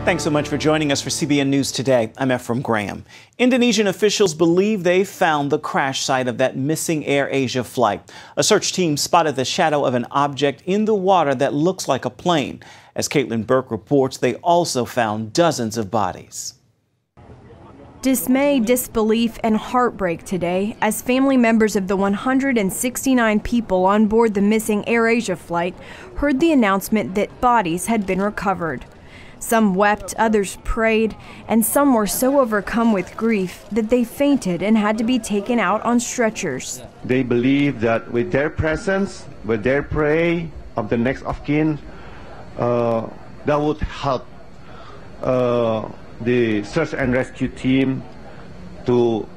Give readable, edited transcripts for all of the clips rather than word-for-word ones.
Thanks so much for joining us for CBN News Today. I'm Ephraim Graham. Indonesian officials believe they found the crash site of that missing AirAsia flight. A search team spotted the shadow of an object in the water that looks like a plane. As Caitlin Burke reports, they also found dozens of bodies. Dismay, disbelief, and heartbreak today as family members of the 169 people on board the missing AirAsia flight heard the announcement that bodies had been recovered. Some wept, others prayed, and some were so overcome with grief that they fainted and had to be taken out on stretchers. They believe that with their presence, with their prayer of the next of kin, that would help the search and rescue team to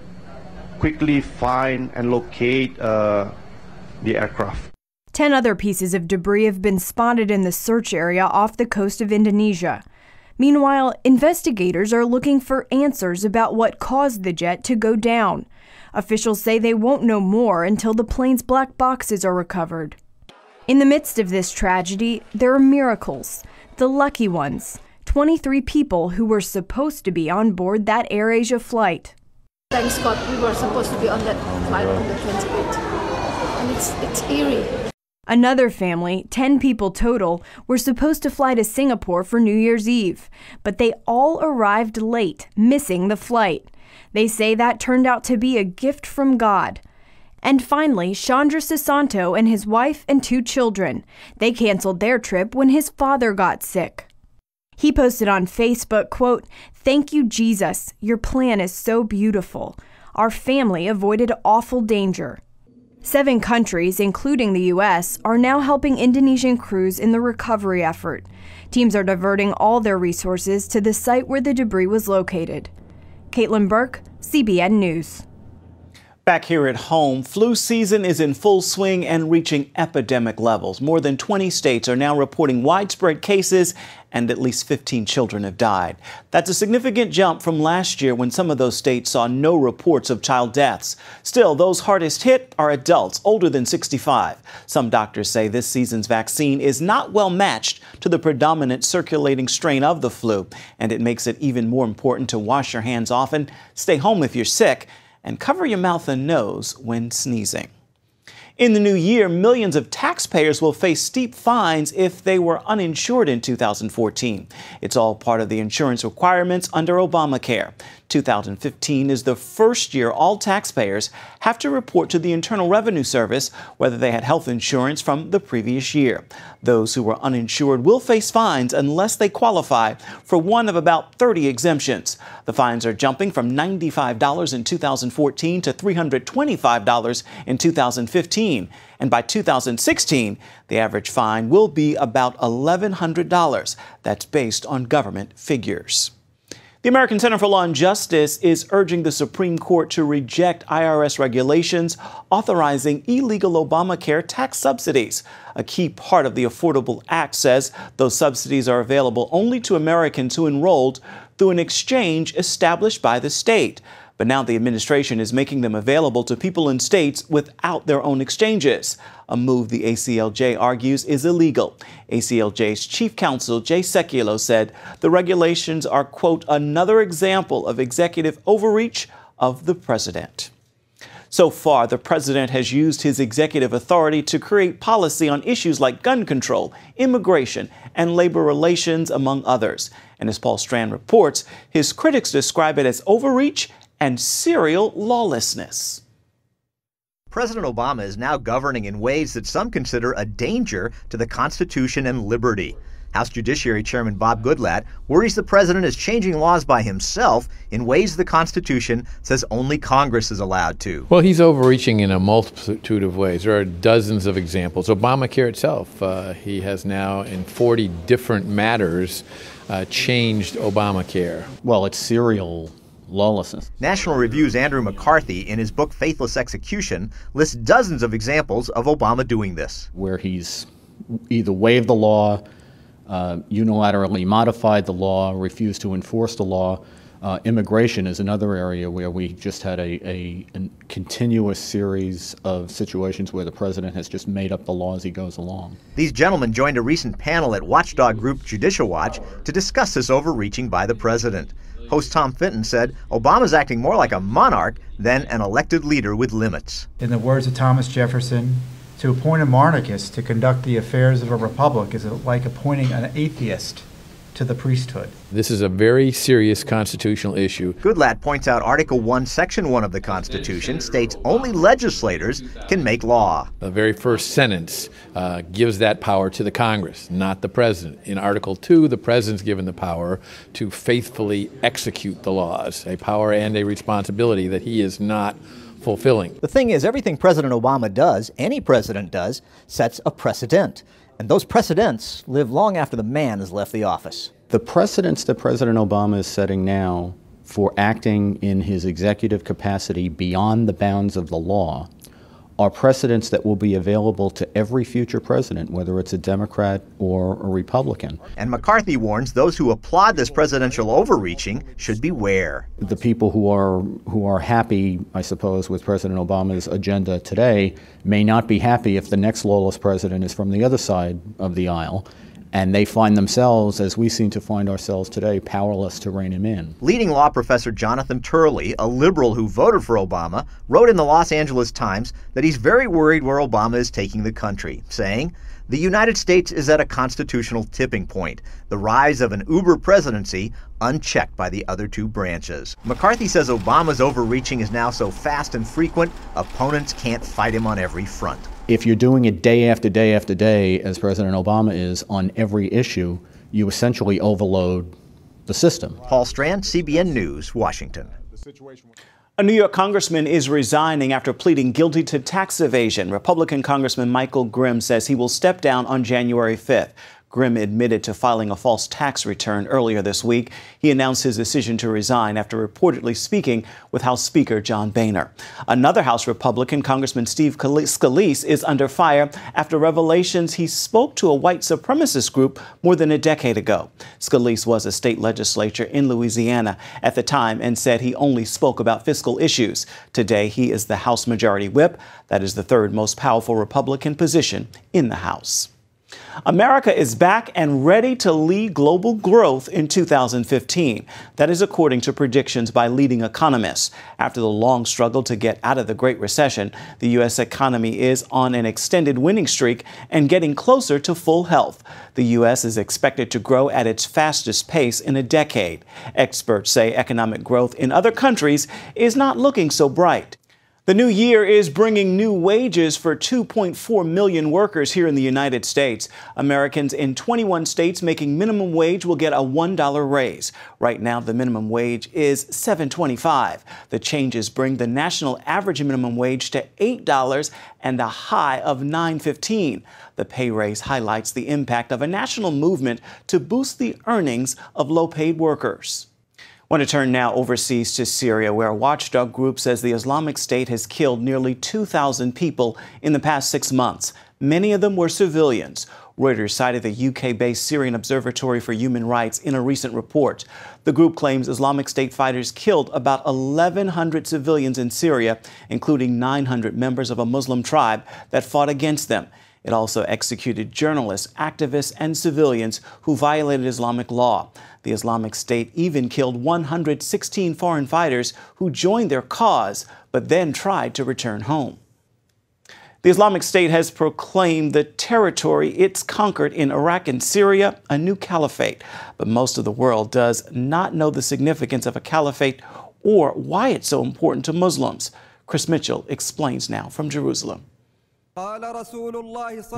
quickly find and locate the aircraft. 10 other pieces of debris have been spotted in the search area off the coast of Indonesia. Meanwhile, investigators are looking for answers about what caused the jet to go down. Officials say they won't know more until the plane's black boxes are recovered. In the midst of this tragedy, there are miracles. The lucky ones, 23 people who were supposed to be on board that AirAsia flight. Thanks God, we were supposed to be on that flight on the 28th. And it's eerie. Another family, 10 people total, were supposed to fly to Singapore for New Year's Eve, but they all arrived late, missing the flight. They say that turned out to be a gift from God. And finally, Chandra Susanto and his wife and 2 children. They canceled their trip when his father got sick. He posted on Facebook, quote, "Thank you, Jesus. Your plan is so beautiful. Our family avoided awful danger." 7 countries, including the U.S., are now helping Indonesian crews in the recovery effort. Teams are diverting all their resources to the site where the debris was located. Caitlin Burke, CBN News. Back here at home, flu season is in full swing and reaching epidemic levels. More than 20 states are now reporting widespread cases, and at least 15 children have died. That's a significant jump from last year when some of those states saw no reports of child deaths. Still, those hardest hit are adults older than 65. Some doctors say this season's vaccine is not well matched to the predominant circulating strain of the flu, and it makes it even more important to wash your hands often, stay home if you're sick, and cover your mouth and nose when sneezing. In the new year, millions of taxpayers will face steep fines if they were uninsured in 2014. It's all part of the insurance requirements under Obamacare. 2015 is the first year all taxpayers have to report to the Internal Revenue Service whether they had health insurance from the previous year. Those who were uninsured will face fines unless they qualify for one of about 30 exemptions. The fines are jumping from $95 in 2014 to $325 in 2015. And by 2016, the average fine will be about $1,100. That's based on government figures. The American Center for Law and Justice is urging the Supreme Court to reject IRS regulations authorizing illegal Obamacare tax subsidies. A key part of the Affordable Act says those subsidies are available only to Americans who enrolled through an exchange established by the state. But now the administration is making them available to people in states without their own exchanges, a move the ACLJ argues is illegal. ACLJ's chief counsel, Jay Sekulow, said the regulations are, quote, another example of executive overreach of the president. So far, the president has used his executive authority to create policy on issues like gun control, immigration, and labor relations, among others. And as Paul Strand reports, his critics describe it as overreach and serial lawlessness. President Obama is now governing in ways that some consider a danger to the Constitution and liberty. House Judiciary Chairman Bob Goodlatte worries the president is changing laws by himself in ways the Constitution says only Congress is allowed to. Well, he's overreaching in a multitude of ways. There are dozens of examples. Obamacare itself, he has now in 40 different matters changed Obamacare. Well, it's serial lawlessness. National Review's Andrew McCarthy, in his book Faithless Execution, lists dozens of examples of Obama doing this. Where he's either waived the law, unilaterally modified the law, refused to enforce the law, Immigration is another area where we just had a continuous series of situations where the president has just made up the law as he goes along. These gentlemen joined a recent panel at watchdog group Judicial Watch to discuss this overreaching by the president. Host Tom Fenton said Obama's acting more like a monarch than an elected leader with limits. In the words of Thomas Jefferson, to appoint a monarchist to conduct the affairs of a republic is like appointing an atheist to the priesthood. This is a very serious constitutional issue. Goodlatte points out Article 1, Section 1 of the Constitution states only legislators can make law. The very first sentence gives that power to the Congress, not the president. In Article 2, the president's given the power to faithfully execute the laws, a power and a responsibility that he is not fulfilling. The thing is, everything President Obama does, any president does, sets a precedent. And those precedents live long after the man has left the office. The precedents that President Obama is setting now for acting in his executive capacity beyond the bounds of the law are precedents that will be available to every future president, whether it's a Democrat or a Republican. And McCarthy warns those who applaud this presidential overreaching should beware. The people who are happy, I suppose, with President Obama's agenda today may not be happy if the next lawless president is from the other side of the aisle, and they find themselves, as we seem to find ourselves today, powerless to rein him in. Leading law professor Jonathan Turley, a liberal who voted for Obama, wrote in the Los Angeles Times that he's very worried where Obama is taking the country, saying, "The United States is at a constitutional tipping point, the rise of an uber presidency unchecked by the other two branches." McCarthy says Obama's overreaching is now so fast and frequent, opponents can't fight him on every front. If you're doing it day after day after day, as President Obama is, on every issue, you essentially overload the system. Paul Strand, CBN News, Washington. A New York congressman is resigning after pleading guilty to tax evasion. Republican Congressman Michael Grimm says he will step down on January 5th. Grimm admitted to filing a false tax return earlier this week. He announced his decision to resign after reportedly speaking with House Speaker John Boehner. Another House Republican, Congressman Steve Scalise, is under fire after revelations he spoke to a white supremacist group more than a decade ago. Scalise was a state legislator in Louisiana at the time and said he only spoke about fiscal issues. Today, he is the House Majority Whip. That is the third most powerful Republican position in the House. America is back and ready to lead global growth in 2015. That is according to predictions by leading economists. After the long struggle to get out of the Great Recession, the U.S. economy is on an extended winning streak and getting closer to full health. The U.S. is expected to grow at its fastest pace in a decade. Experts say economic growth in other countries is not looking so bright. The new year is bringing new wages for 2.4 million workers here in the United States. Americans in 21 states making minimum wage will get a $1 raise. Right now, the minimum wage is $7.25. The changes bring the national average minimum wage to $8 and a high of $9.15. The pay raise highlights the impact of a national movement to boost the earnings of low-paid workers. I want to turn now overseas to Syria, where a watchdog group says the Islamic State has killed nearly 2,000 people in the past 6 months. Many of them were civilians. Reuters cited the UK-based Syrian Observatory for Human Rights in a recent report. The group claims Islamic State fighters killed about 1,100 civilians in Syria, including 900 members of a Muslim tribe that fought against them. It also executed journalists, activists, and civilians who violated Islamic law. The Islamic State even killed 116 foreign fighters who joined their cause, but then tried to return home. The Islamic State has proclaimed the territory it's conquered in Iraq and Syria a new caliphate. But most of the world does not know the significance of a caliphate or why it's so important to Muslims. Chris Mitchell explains now from Jerusalem.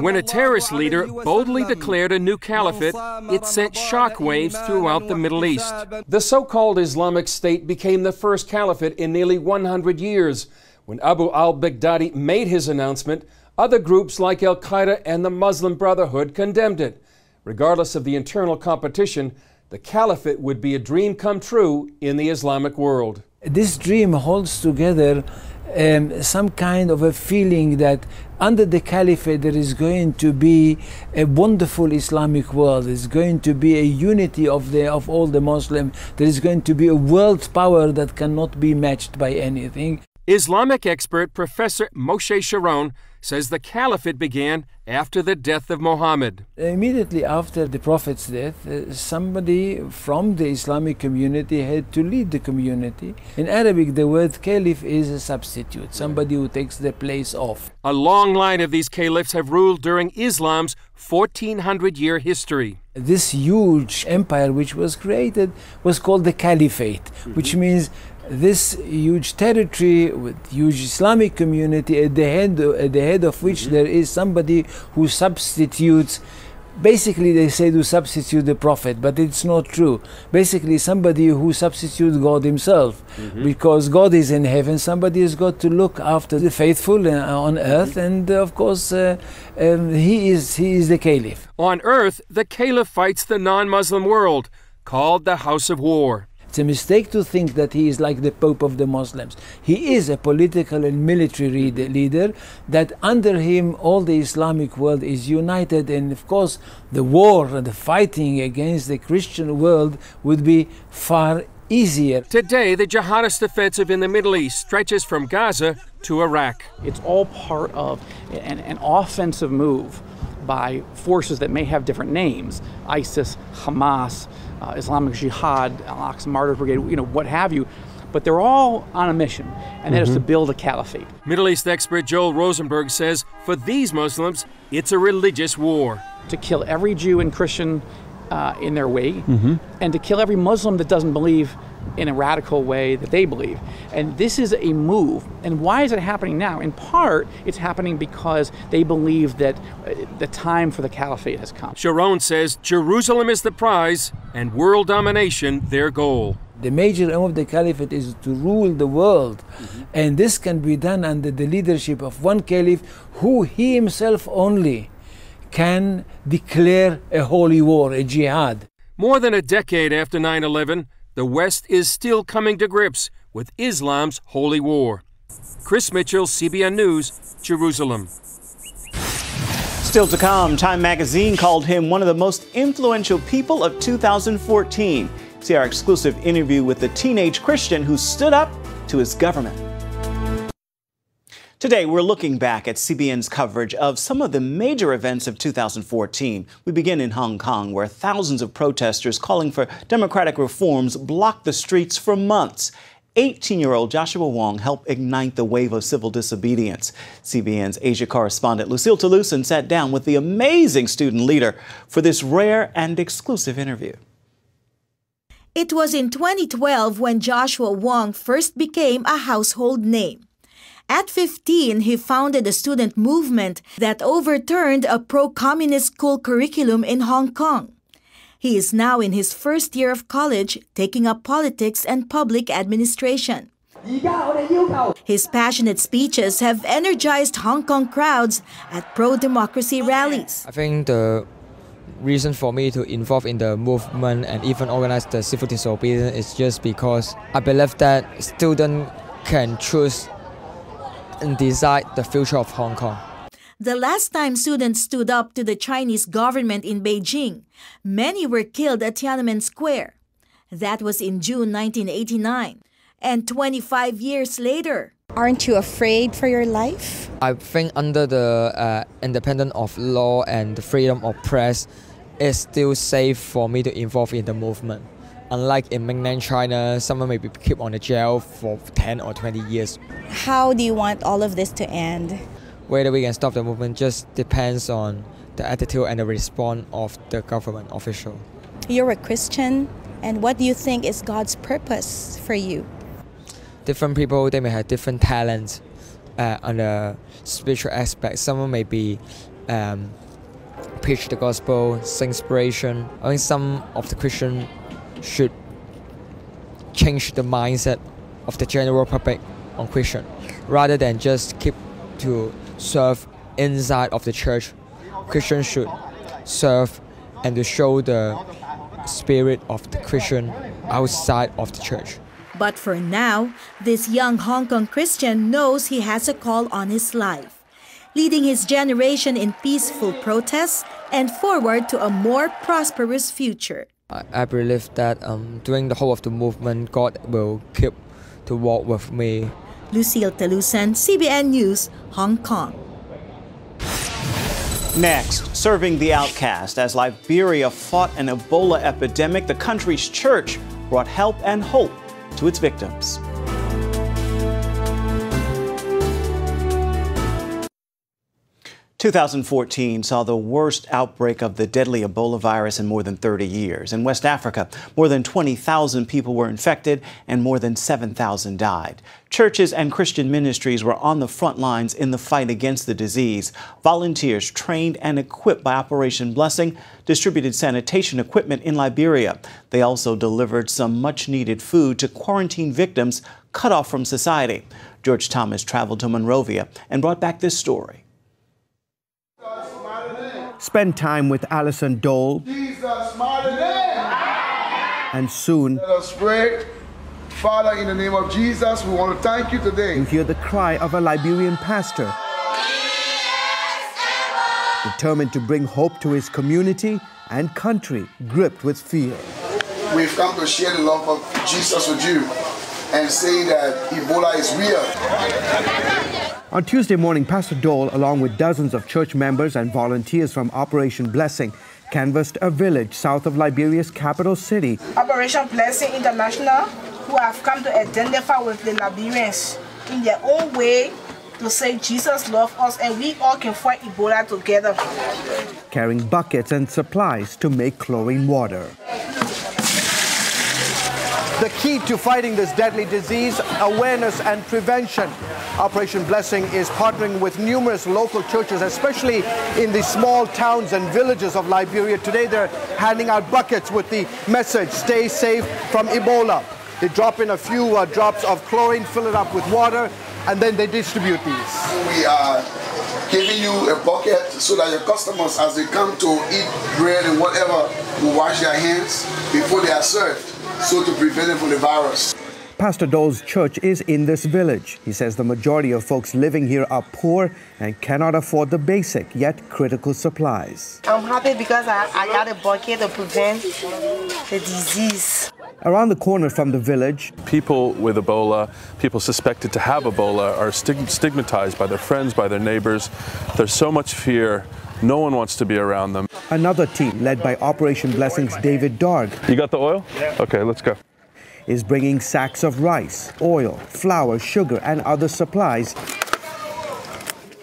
When a terrorist leader boldly declared a new caliphate, it sent shockwaves throughout the Middle East. The so-called Islamic State became the first caliphate in nearly 100 years. When Abu al-Baghdadi made his announcement, other groups like Al-Qaeda and the Muslim Brotherhood condemned it. Regardless of the internal competition, the caliphate would be a dream come true in the Islamic world. This dream holds together some kind of a feeling that under the Caliphate there is going to be a wonderful Islamic world. There's going to be a unity of all the Muslims. There is going to be a world power that cannot be matched by anything. Islamic expert Professor Moshe Sharon says the Caliphate began after the death of Muhammad. Immediately after the Prophet's death, somebody from the Islamic community had to lead the community. In Arabic, the word caliph is a substitute, somebody who takes the place of. A long line of these caliphs have ruled during Islam's 1400-year history. This huge empire which was created was called the Caliphate, which means this huge territory with huge Islamic community at the head of which there is somebody who substitutes. Basically, they say to substitute the Prophet, but it's not true. Basically, somebody who substitutes God himself, because God is in heaven. Somebody has got to look after the faithful on earth, and of course, he is the Caliph. On earth, the Caliph fights the non-Muslim world, called the House of War. It's a mistake to think that he is like the Pope of the Muslims. He is a political and military leader, that under him all the Islamic world is united, and of course the war and the fighting against the Christian world would be far easier. Today, the jihadist offensive in the Middle East stretches from Gaza to Iraq. It's all part of an offensive move by forces that may have different names: ISIS, Hamas, Islamic Jihad, Al-Aqsa Martyrs Brigade, what have you. But they're all on a mission, and that is to build a caliphate. Middle East expert Joel Rosenberg says for these Muslims, it's a religious war. To kill every Jew and Christian in their way, and to kill every Muslim that doesn't believe in a radical way that they believe. And this is a move. And why is it happening now? In part, it's happening because they believe that the time for the caliphate has come. Sharon says Jerusalem is the prize and world domination their goal. The major aim of the caliphate is to rule the world. And this can be done under the leadership of one caliph who he himself only can declare a holy war, a jihad. More than a decade after 9/11, the West is still coming to grips with Islam's holy war. Chris Mitchell, CBN News, Jerusalem. Still to come, Time magazine called him one of the most influential people of 2014. See our exclusive interview with the teenage Christian who stood up to his government. Today, we're looking back at CBN's coverage of some of the major events of 2014. We begin in Hong Kong, where thousands of protesters calling for democratic reforms blocked the streets for months. 18-year-old Joshua Wong helped ignite the wave of civil disobedience. CBN's Asia correspondent Lucille Toulousan sat down with the amazing student leader for this rare and exclusive interview. It was in 2012 when Joshua Wong first became a household name. At 15, he founded a student movement that overturned a pro-communist school curriculum in Hong Kong. He is now in his first year of college, taking up politics and public administration. His passionate speeches have energized Hong Kong crowds at pro-democracy rallies. I think the reason for me to involve in the movement and even organize the civil disobedience is just because I believe that students can choose and decide the future of Hong Kong. The last time students stood up to the Chinese government in Beijing, many were killed at Tiananmen Square. That was in June 1989. And 25 years later, aren't you afraid for your life? I think under the independence of law and the freedom of press, it's still safe for me to involve in the movement. Unlike in mainland China, someone may be kept on the jail for 10 or 20 years. How do you want all of this to end? Whether we can stop the movement just depends on the attitude and the response of the government official. You're a Christian, and what do you think is God's purpose for you? Different people, they may have different talents on the spiritual aspect. Someone may be preach the gospel, sing inspiration. I think some of the Christians should change the mindset of the general public on Christian, rather than just keep to serve inside of the church. Christians should serve and to show the spirit of the Christian outside of the church. But for now, this young Hong Kong Christian knows he has a call on his life, leading his generation in peaceful protests and forward to a more prosperous future. I believe that during the whole of the movement, God will keep to walk with me. Lucille Talusan, CBN News, Hong Kong. Next, serving the outcast. As Liberia fought an Ebola epidemic, the country's church brought help and hope to its victims. – 2014 saw the worst outbreak of the deadly Ebola virus in more than 30 years. In West Africa, more than 20,000 people were infected and more than 7,000 died. Churches and Christian ministries were on the front lines in the fight against the disease. Volunteers trained and equipped by Operation Blessing distributed sanitation equipment in Liberia. They also delivered some much-needed food to quarantine victims cut off from society. George Thomas traveled to Monrovia and brought back this story. Spend time with Alison Dole, and soon let us pray. Father, in the name of Jesus, we want to thank you today. You hear the cry of a Liberian pastor, determined to bring hope to his community and country gripped with fear. We've come to share the love of Jesus with you and say that Ebola is real. On Tuesday morning, Pastor Dole, along with dozens of church members and volunteers from Operation Blessing, canvassed a village south of Liberia's capital city. Operation Blessing International, who have come to identify with the Liberians in their own way to say Jesus loves us and we all can fight Ebola together. Carrying buckets and supplies to make chlorine water. The key to fighting this deadly disease, awareness and prevention. Operation Blessing is partnering with numerous local churches, especially in the small towns and villages of Liberia. Today they're handing out buckets with the message, stay safe from Ebola. They drop in a few drops of chlorine, fill it up with water, and then they distribute these. We are giving you a bucket so that your customers, as they come to eat bread and whatever, will wash their hands before they are served, so to prevent them from the virus. Pastor Dole's church is in this village. He says the majority of folks living here are poor and cannot afford the basic yet critical supplies. I'm happy because I got a bucket to prevent the disease. Around the corner from the village, people with Ebola, people suspected to have Ebola, are stigmatized by their friends, by their neighbors. There's so much fear. No one wants to be around them. Another team led by Operation Blessing's David Darg. You got the oil? Yeah. Okay, let's go. Is bringing sacks of rice, oil, flour, sugar, and other supplies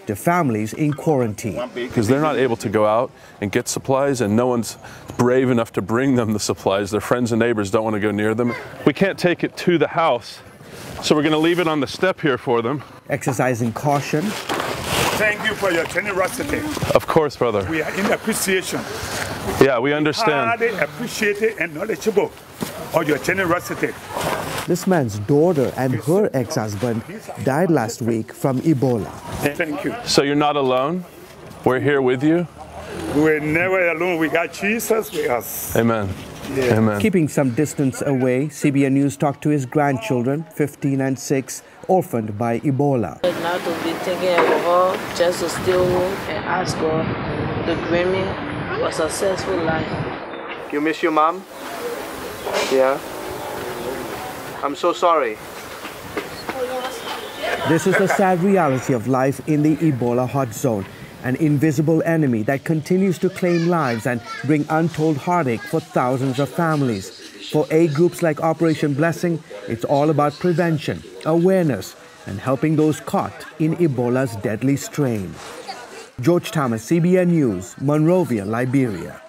to families in quarantine. Because they're not able to go out and get supplies, and no one's brave enough to bring them the supplies. Their friends and neighbors don't want to go near them. We can't take it to the house, so we're going to leave it on the step here for them. Exercising caution. Thank you for your generosity. Of course, brother. We are in appreciation. Yeah, we understand. Highly appreciated and knowledgeable of your generosity. This man's daughter and her ex-husband died last week from Ebola. Thank you. So you're not alone? We're here with you? We're never alone. We got Jesus with us. Amen. Yeah. Amen. Keeping some distance away, CBN News talked to his grandchildren, 15 and 6, orphaned by Ebola. Now to be taking care of her, just to stay home and ask God to grant me a successful life. You miss your mom? Yeah? I'm so sorry. This is the sad reality of life in the Ebola hot zone. An invisible enemy that continues to claim lives and bring untold heartache for thousands of families. For aid groups like Operation Blessing, it's all about prevention, awareness, and helping those caught in Ebola's deadly strain. George Thomas, CBN News, Monrovia, Liberia.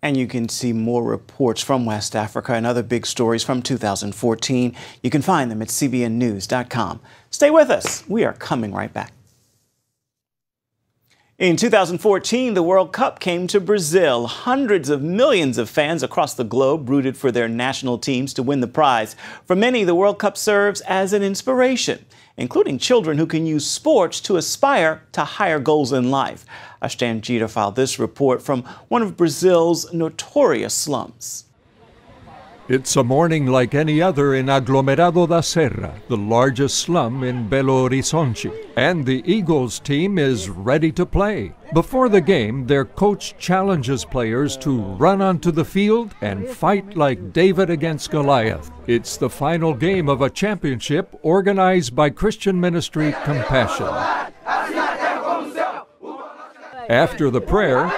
And you can see more reports from West Africa and other big stories from 2014. You can find them at cbnnews.com. Stay with us. We are coming right back. In 2014, the World Cup came to Brazil. Hundreds of millions of fans across the globe rooted for their national teams to win the prize. For many, the World Cup serves as an inspiration, including children who can use sports to aspire to higher goals in life. Ashtan Jeter filed this report from one of Brazil's notorious slums. It's a morning like any other in Aglomerado da Serra, the largest slum in Belo Horizonte. And the Eagles team is ready to play. Before the game, their coach challenges players to run onto the field and fight like David against Goliath. It's the final game of a championship organized by Christian ministry Compassion. After the prayer,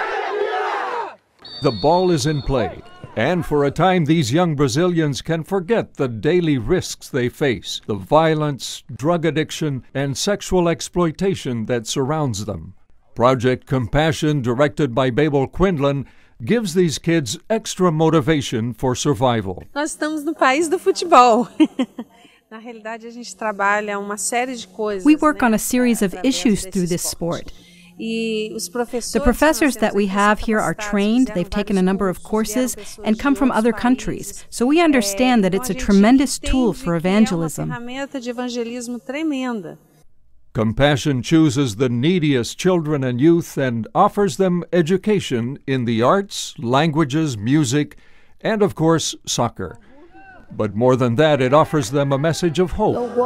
the ball is in play. And for a time, these young Brazilians can forget the daily risks they face, the violence, drug addiction, and sexual exploitation that surrounds them. Project Compassion, directed by Babel Quinlan, gives these kids extra motivation for survival. Nós estamos no país do futebol. Na realidade, a gente trabalha uma série de coisas. We work on a series of issues through this sport. The professors that we have here are trained, they've taken a number of courses, and come from other countries. So we understand that it's a tremendous tool for evangelism. Compassion chooses the neediest children and youth and offers them education in the arts, languages, music, and of course, soccer. But more than that, it offers them a message of hope.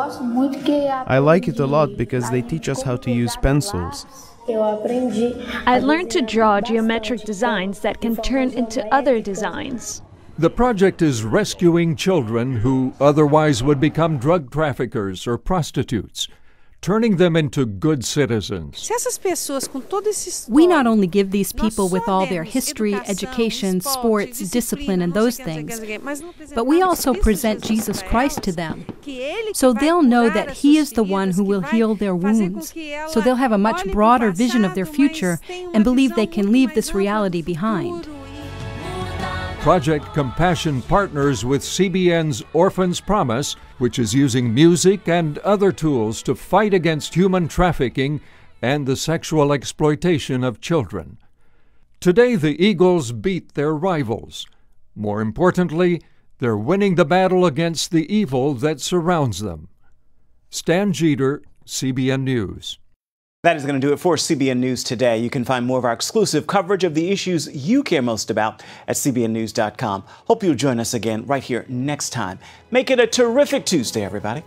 I like it a lot because they teach us how to use pencils. I learned to draw geometric designs that can turn into other designs. The project is rescuing children who otherwise would become drug traffickers or prostitutes, turning them into good citizens. We not only give these people with all their history, education, sports, discipline, and those things, but we also present Jesus Christ to them. So they'll know that He is the one who will heal their wounds. So they'll have a much broader vision of their future and believe they can leave this reality behind. Project Compassion partners with CBN's Orphan's Promise, which is using music and other tools to fight against human trafficking and the sexual exploitation of children. Today, the Eagles beat their rivals. More importantly, they're winning the battle against the evil that surrounds them. Stan Jeter, CBN News. That is going to do it for CBN News today. You can find more of our exclusive coverage of the issues you care most about at cbnnews.com. Hope you'll join us again right here next time. Make it a terrific Tuesday, everybody.